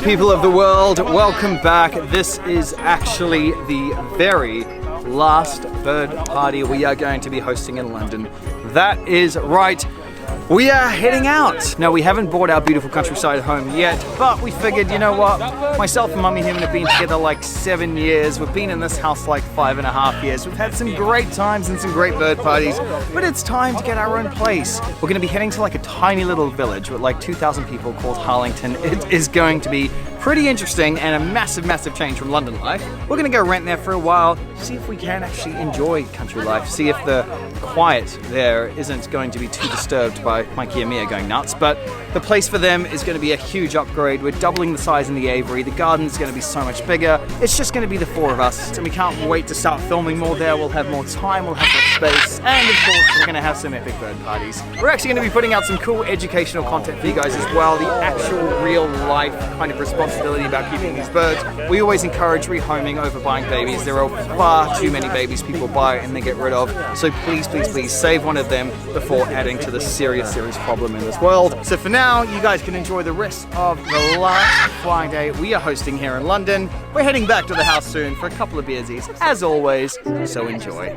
people of the world, welcome back. This is actually the very last bird party we are going to be hosting in London. That is right. We are heading out. Now, we haven't bought our beautiful countryside home yet, but we figured, you know what? Myself and Mummy Human have been together like 7 years. We've been in this house like 5.5 years. We've had some great times and some great bird parties, but it's time to get our own place. We're going to be heading to like a tiny little village with like 2,000 people called Harlington. It is going to be pretty interesting and a massive, massive change from London life. We're going to go rent there for a while, see if we can actually enjoy country life, see if the quiet there isn't going to be too disturbed by Mikey and Mia going nuts. But the place for them is going to be a huge upgrade. We're doubling the size in the aviary. The garden's going to be so much bigger. It's just going to be the four of us, and we can't wait to start filming more there. We'll have more time, we'll have more space, and of course we're going to have some epic bird parties. We're actually going to be putting out some cool educational content for you guys as well, the actual real life kind of responsibility about keeping these birds. We always encourage rehoming over buying babies. There are far too many babies people buy and they get rid of, so please, please, please save one of them before adding to the serious problem in this world. So for now, you guys can enjoy the rest of the last flying day we are hosting here in London. We're heading back to the house soon for a couple of beersies, as always, so enjoy.